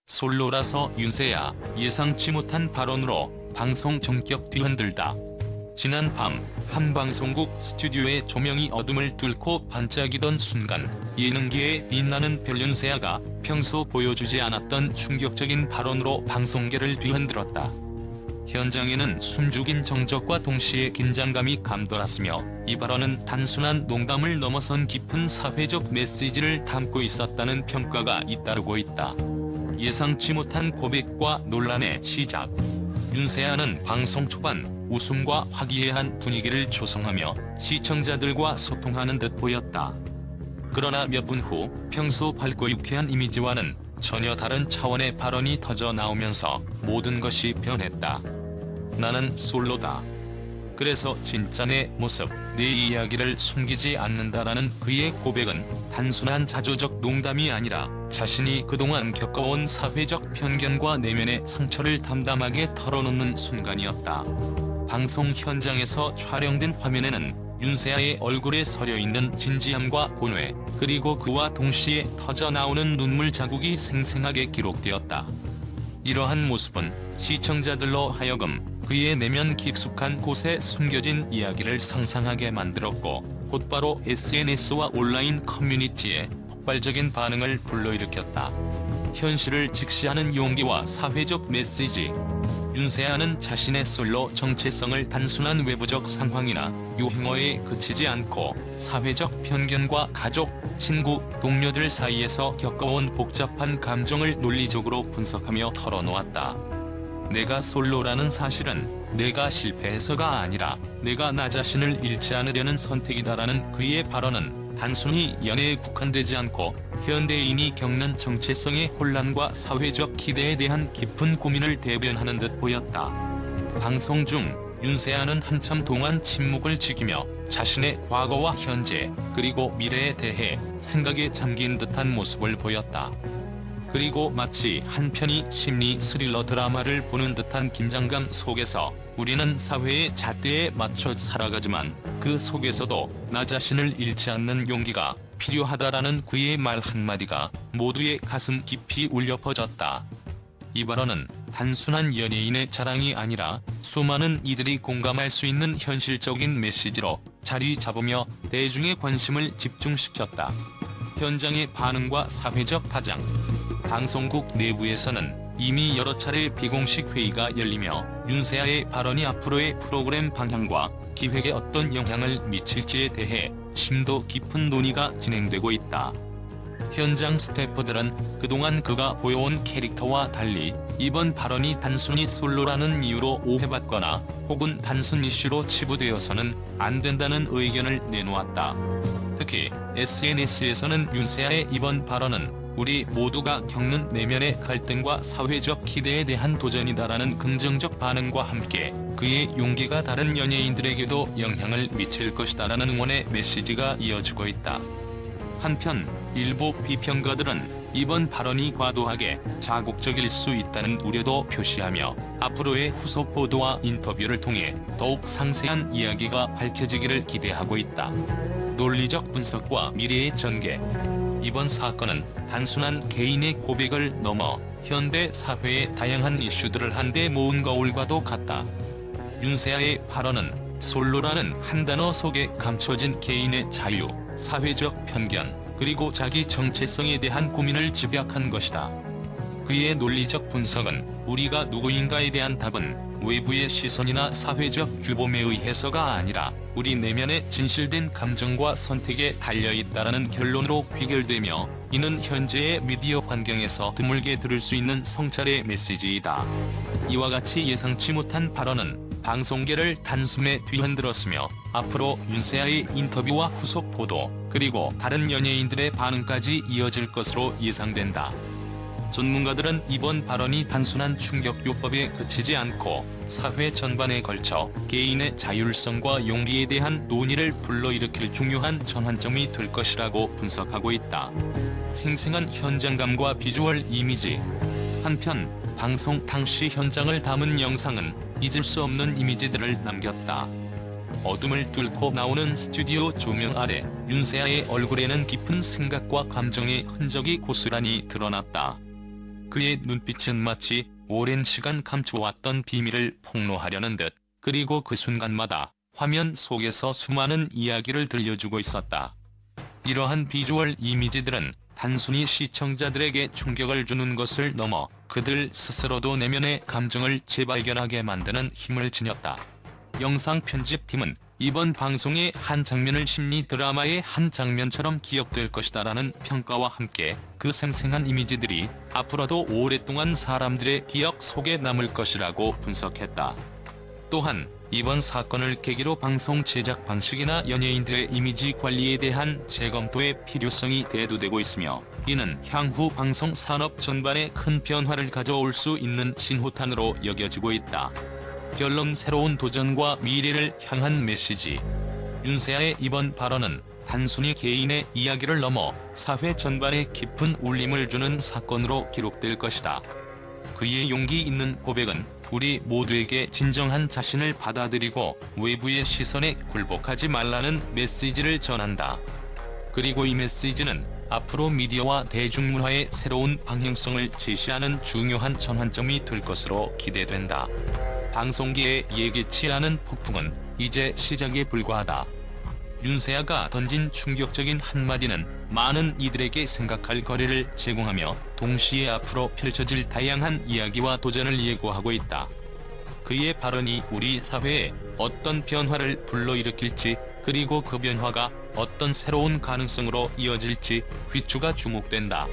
솔로라서 윤세아, 예상치 못한 발언으로 방송 전격 뒤흔들다. 지난 밤 한 방송국 스튜디오의 조명이 어둠을 뚫고 반짝이던 순간 예능계의 빛나는 별 윤세아가 평소 보여주지 않았던 충격적인 발언으로 방송계를 뒤흔들었다. 현장에는 숨죽인 정적과 동시에 긴장감이 감돌았으며 이 발언은 단순한 농담을 넘어선 깊은 사회적 메시지를 담고 있었다는 평가가 잇따르고 있다. 예상치 못한 고백과 논란의 시작. 윤세아는 방송 초반 웃음과 화기애애한 분위기를 조성하며 시청자들과 소통하는 듯 보였다. 그러나 몇 분 후 평소 밝고 유쾌한 이미지와는 전혀 다른 차원의 발언이 터져 나오면서 모든 것이 변했다. 나는 솔로다. 그래서 진짜 내 모습, 내 이야기를 숨기지 않는다라는 그의 고백은 단순한 자조적 농담이 아니라 자신이 그동안 겪어온 사회적 편견과 내면의 상처를 담담하게 털어놓는 순간이었다. 방송 현장에서 촬영된 화면에는 윤세아의 얼굴에 서려있는 진지함과 고뇌, 그리고 그와 동시에 터져나오는 눈물 자국이 생생하게 기록되었다. 이러한 모습은 시청자들로 하여금 그의 내면 깊숙한 곳에 숨겨진 이야기를 상상하게 만들었고 곧바로 SNS와 온라인 커뮤니티에 폭발적인 반응을 불러일으켰다. 현실을 직시하는 용기와 사회적 메시지. 윤세아는 자신의 솔로 정체성을 단순한 외부적 상황이나 유행어에 그치지 않고 사회적 편견과 가족, 친구, 동료들 사이에서 겪어온 복잡한 감정을 논리적으로 분석하며 털어놓았다. 내가 솔로라는 사실은 내가 실패해서가 아니라 내가 나 자신을 잃지 않으려는 선택이다라는 그의 발언은 단순히 연애에 국한되지 않고 현대인이 겪는 정체성의 혼란과 사회적 기대에 대한 깊은 고민을 대변하는 듯 보였다. 방송 중 윤세아는 한참 동안 침묵을 지키며 자신의 과거와 현재, 그리고 미래에 대해 생각에 잠긴 듯한 모습을 보였다. 그리고 마치 한 편의 심리 스릴러 드라마를 보는 듯한 긴장감 속에서 우리는 사회의 잣대에 맞춰 살아가지만 그 속에서도 나 자신을 잃지 않는 용기가 필요하다라는 그의 말 한마디가 모두의 가슴 깊이 울려 퍼졌다. 이 발언은 단순한 연예인의 자랑이 아니라 수많은 이들이 공감할 수 있는 현실적인 메시지로 자리 잡으며 대중의 관심을 집중시켰다. 현장의 반응과 사회적 파장. 방송국 내부에서는 이미 여러 차례 비공식 회의가 열리며 윤세아의 발언이 앞으로의 프로그램 방향과 기획에 어떤 영향을 미칠지에 대해 심도 깊은 논의가 진행되고 있다. 현장 스태프들은 그동안 그가 보여온 캐릭터와 달리 이번 발언이 단순히 솔로라는 이유로 오해받거나 혹은 단순 이슈로 치부되어서는 안 된다는 의견을 내놓았다. 특히 SNS에서는 윤세아의 이번 발언은 우리 모두가 겪는 내면의 갈등과 사회적 기대에 대한 도전이다라는 긍정적 반응과 함께 그의 용기가 다른 연예인들에게도 영향을 미칠 것이다라는 응원의 메시지가 이어지고 있다. 한편 일부 비평가들은 이번 발언이 과도하게 자극적일 수 있다는 우려도 표시하며 앞으로의 후속 보도와 인터뷰를 통해 더욱 상세한 이야기가 밝혀지기를 기대하고 있다. 논리적 분석과 미래의 전개. 이번 사건은 단순한 개인의 고백을 넘어 현대 사회의 다양한 이슈들을 한데 모은 거울과도 같다. 윤세아의 발언은 솔로라는 한 단어 속에 감춰진 개인의 자유, 사회적 편견, 그리고 자기 정체성에 대한 고민을 집약한 것이다. 그의 논리적 분석은 우리가 누구인가에 대한 답은 외부의 시선이나 사회적 규범에 의해서가 아니라 우리 내면의 진실된 감정과 선택에 달려있다라는 결론으로 귀결되며 이는 현재의 미디어 환경에서 드물게 들을 수 있는 성찰의 메시지이다. 이와 같이 예상치 못한 발언은 방송계를 단숨에 뒤흔들었으며 앞으로 윤세아의 인터뷰와 후속 보도, 그리고 다른 연예인들의 반응까지 이어질 것으로 예상된다. 전문가들은 이번 발언이 단순한 충격요법에 그치지 않고 사회 전반에 걸쳐 개인의 자율성과 용기에 대한 논의를 불러일으킬 중요한 전환점이 될 것이라고 분석하고 있다. 생생한 현장감과 비주얼 이미지. 한편 방송 당시 현장을 담은 영상은 잊을 수 없는 이미지들을 남겼다. 어둠을 뚫고 나오는 스튜디오 조명 아래 윤세아의 얼굴에는 깊은 생각과 감정의 흔적이 고스란히 드러났다. 그의 눈빛은 마치 오랜 시간 감춰왔던 비밀을 폭로하려는 듯, 그리고 그 순간마다 화면 속에서 수많은 이야기를 들려주고 있었다. 이러한 비주얼 이미지들은 단순히 시청자들에게 충격을 주는 것을 넘어 그들 스스로도 내면의 감정을 재발견하게 만드는 힘을 지녔다. 영상 편집팀은 이번 방송의 한 장면을 심리 드라마의 한 장면처럼 기억될 것이다라는 평가와 함께 그 생생한 이미지들이 앞으로도 오랫동안 사람들의 기억 속에 남을 것이라고 분석했다. 또한 이번 사건을 계기로 방송 제작 방식이나 연예인들의 이미지 관리에 대한 재검토의 필요성이 대두되고 있으며, 이는 향후 방송 산업 전반에 큰 변화를 가져올 수 있는 신호탄으로 여겨지고 있다. 결론: 새로운 도전과 미래를 향한 메시지. 윤세아의 이번 발언은 단순히 개인의 이야기를 넘어 사회 전반에 깊은 울림을 주는 사건으로 기록될 것이다. 그의 용기 있는 고백은 우리 모두에게 진정한 자신을 받아들이고 외부의 시선에 굴복하지 말라는 메시지를 전한다. 그리고 이 메시지는 앞으로 미디어와 대중문화의 새로운 방향성을 제시하는 중요한 전환점이 될 것으로 기대된다. 방송계의 예기치 않은 폭풍은 이제 시작에 불과하다. 윤세아가 던진 충격적인 한마디는 많은 이들에게 생각할 거리를 제공하며 동시에 앞으로 펼쳐질 다양한 이야기와 도전을 예고하고 있다. 그의 발언이 우리 사회에 어떤 변화를 불러일으킬지, 그리고 그 변화가 어떤 새로운 가능성으로 이어질지 귀추가 주목된다.